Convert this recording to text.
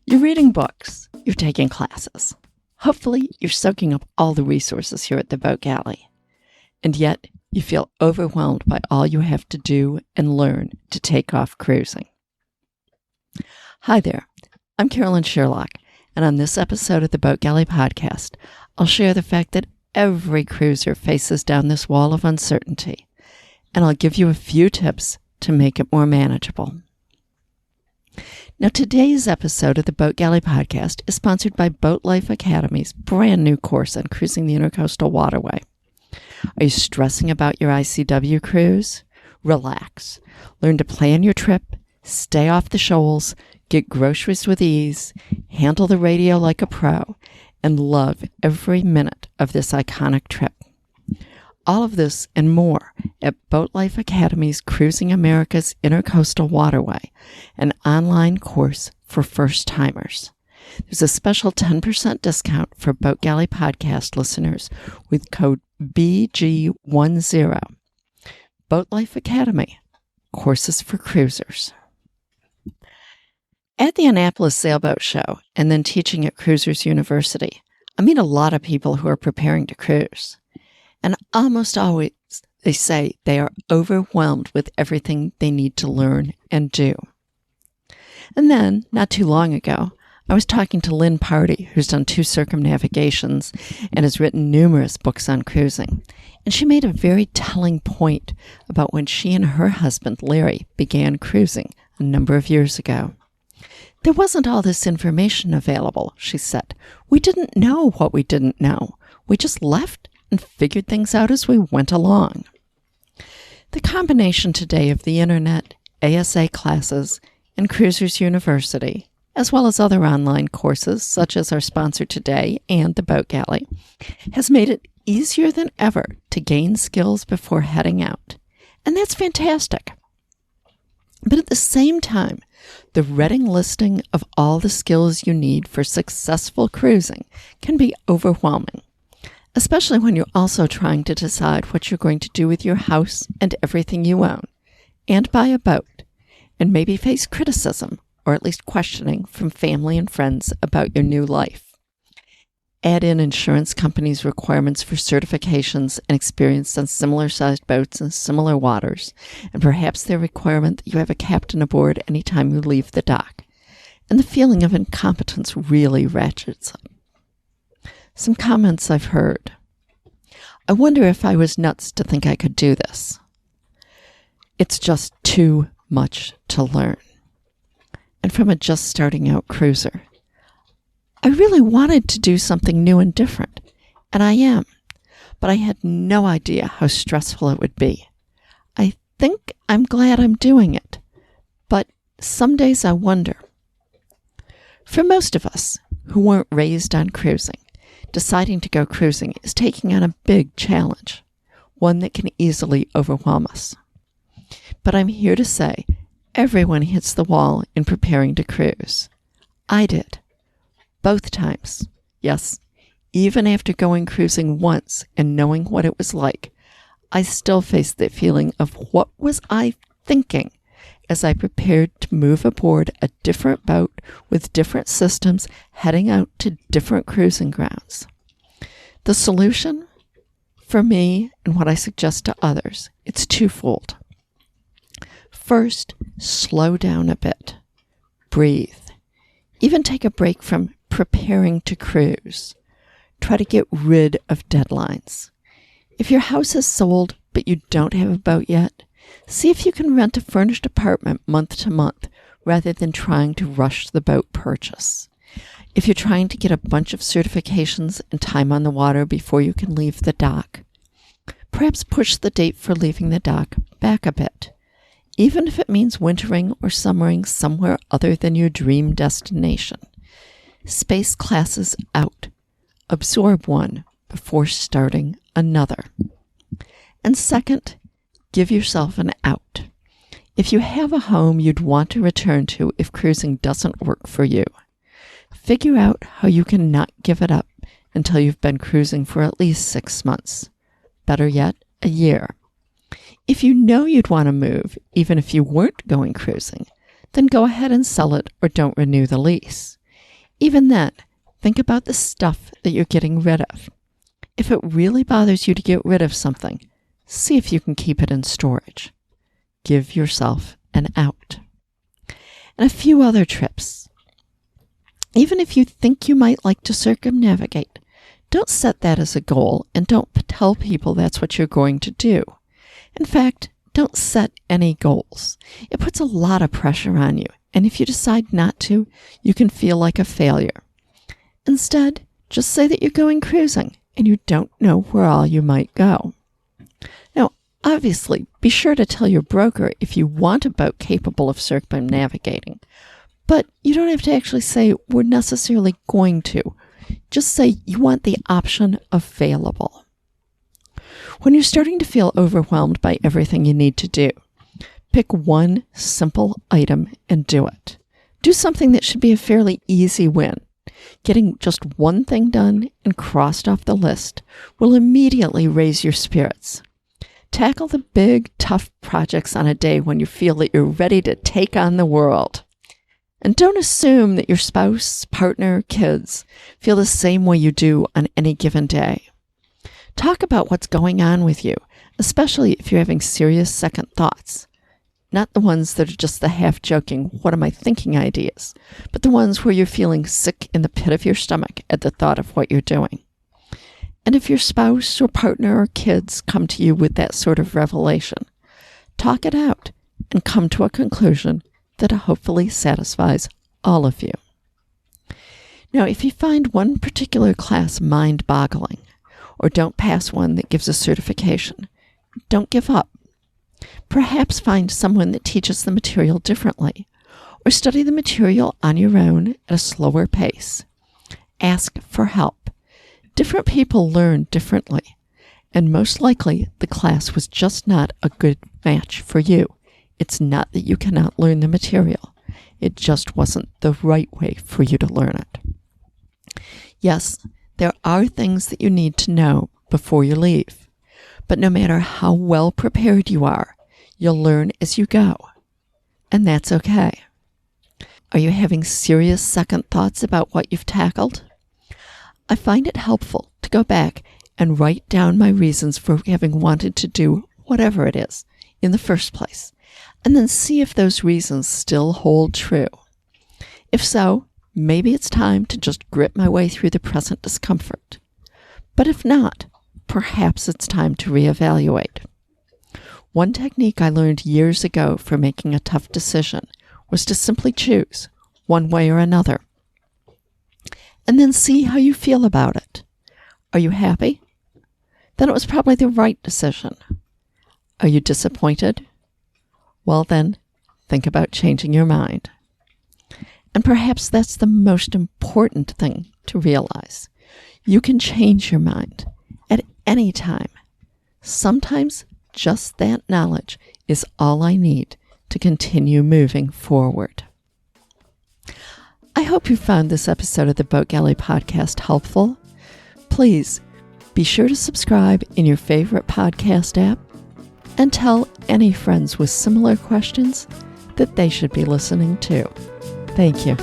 You're reading books, you're taking classes. Hopefully, you're soaking up all the resources here at the Boat Galley. And yet, you feel overwhelmed by all you have to do and learn to take off cruising. Hi there, I'm Carolyn Sherlock, and on this episode of the Boat Galley podcast, I'll share the fact that every cruiser faces down this wall of uncertainty, and I'll give you a few tips to make it more manageable. Now, today's episode of the Boat Galley podcast is sponsored by Boat Life Academy's brand new course on cruising the Intercoastal Waterway. Are you stressing about your ICW cruise? Relax. Learn to plan your trip, stay off the shoals, get groceries with ease, handle the radio like a pro, and love every minute of this iconic trip. All of this and more at Boat Life Academy's Cruising America's Intercoastal Waterway, an online course for first-timers. There's a special 10% discount for Boat Galley podcast listeners with code BG10. Boat Life Academy, courses for cruisers. At the Annapolis Sailboat Show and then teaching at Cruisers University, I meet a lot of people who are preparing to cruise. And almost always they say they are overwhelmed with everything they need to learn and do. And then, not too long ago, I was talking to Lynn Party, who's done 2 circumnavigations and has written numerous books on cruising. And she made a very telling point about when she and her husband, Larry, began cruising a number of years ago. There wasn't all this information available, she said. We didn't know what we didn't know. We just left and figured things out as we went along. The combination today of the internet, ASA classes, and Cruisers University, as well as other online courses such as our sponsor today and the Boat Galley, has made it easier than ever to gain skills before heading out. And that's fantastic. But at the same time, the reading listing of all the skills you need for successful cruising can be overwhelming, especially when you're also trying to decide what you're going to do with your house and everything you own, and buy a boat, and maybe face criticism or at least questioning from family and friends about your new life. Add in insurance companies' requirements for certifications and experience on similar-sized boats in similar waters, and perhaps their requirement that you have a captain aboard anytime you leave the dock, and the feeling of incompetence really ratchets up. Some comments I've heard. I wonder if I was nuts to think I could do this. It's just too much to learn. And from a just starting out cruiser, I really wanted to do something new and different, and I am, but I had no idea how stressful it would be. I think I'm glad I'm doing it, but some days I wonder. For most of us who weren't raised on cruising, deciding to go cruising is taking on a big challenge, one that can easily overwhelm us. But I'm here to say, everyone hits the wall in preparing to cruise. I did. Both times. Yes, even after going cruising once and knowing what it was like, I still faced the feeling of what was I thinking as I prepared to move aboard a different boat with different systems heading out to different cruising grounds. The solution, for me and what I suggest to others, it's twofold. First, slow down a bit. Breathe. Even take a break from preparing to cruise. Try to get rid of deadlines. If your house is sold but you don't have a boat yet, see if you can rent a furnished apartment month to month rather than trying to rush the boat purchase. If you're trying to get a bunch of certifications and time on the water before you can leave the dock, perhaps push the date for leaving the dock back a bit, even if it means wintering or summering somewhere other than your dream destination. Space classes out. Absorb one before starting another. And second, give yourself an out. If you have a home you'd want to return to if cruising doesn't work for you, figure out how you can not give it up until you've been cruising for at least 6 months. Better yet, a year. If you know you'd want to move, even if you weren't going cruising, then go ahead and sell it or don't renew the lease. Even then, think about the stuff that you're getting rid of. If it really bothers you to get rid of something, see if you can keep it in storage. Give yourself an out. And a few other tips. Even if you think you might like to circumnavigate, don't set that as a goal and don't tell people that's what you're going to do. In fact, don't set any goals. It puts a lot of pressure on you, and if you decide not to, you can feel like a failure. Instead, just say that you're going cruising and you don't know where all you might go. Now, obviously, be sure to tell your broker if you want a boat capable of circumnavigating, but you don't have to actually say we're necessarily going to. Just say you want the option available. When you're starting to feel overwhelmed by everything you need to do, pick one simple item and do it. Do something that should be a fairly easy win. Getting just one thing done and crossed off the list will immediately raise your spirits. Tackle the big, tough projects on a day when you feel that you're ready to take on the world. And don't assume that your spouse, partner, kids feel the same way you do on any given day. Talk about what's going on with you, especially if you're having serious second thoughts. Not the ones that are just the half-joking, what am I thinking ideas, but the ones where you're feeling sick in the pit of your stomach at the thought of what you're doing. And if your spouse or partner or kids come to you with that sort of revelation, talk it out and come to a conclusion that hopefully satisfies all of you. Now, if you find one particular class mind-boggling, or don't pass one that gives a certification, don't give up. Perhaps find someone that teaches the material differently, or study the material on your own at a slower pace. Ask for help. Different people learn differently, and most likely the class was just not a good match for you. It's not that you cannot learn the material. It just wasn't the right way for you to learn it. Yes, there are things that you need to know before you leave, but no matter how well prepared you are, you'll learn as you go, and that's okay. Are you having serious second thoughts about what you've tackled? I find it helpful to go back and write down my reasons for having wanted to do whatever it is in the first place, and then see if those reasons still hold true. If so, maybe it's time to just grit my way through the present discomfort. But if not, perhaps it's time to reevaluate. One technique I learned years ago for making a tough decision was to simply choose one way or another, and then see how you feel about it. Are you happy? Then it was probably the right decision. Are you disappointed? Well then, think about changing your mind. And perhaps that's the most important thing to realize. You can change your mind at any time. Sometimes just that knowledge is all I need to continue moving forward. I hope you found this episode of the Boat Galley podcast helpful. Please be sure to subscribe in your favorite podcast app and tell any friends with similar questions that they should be listening to. Thank you.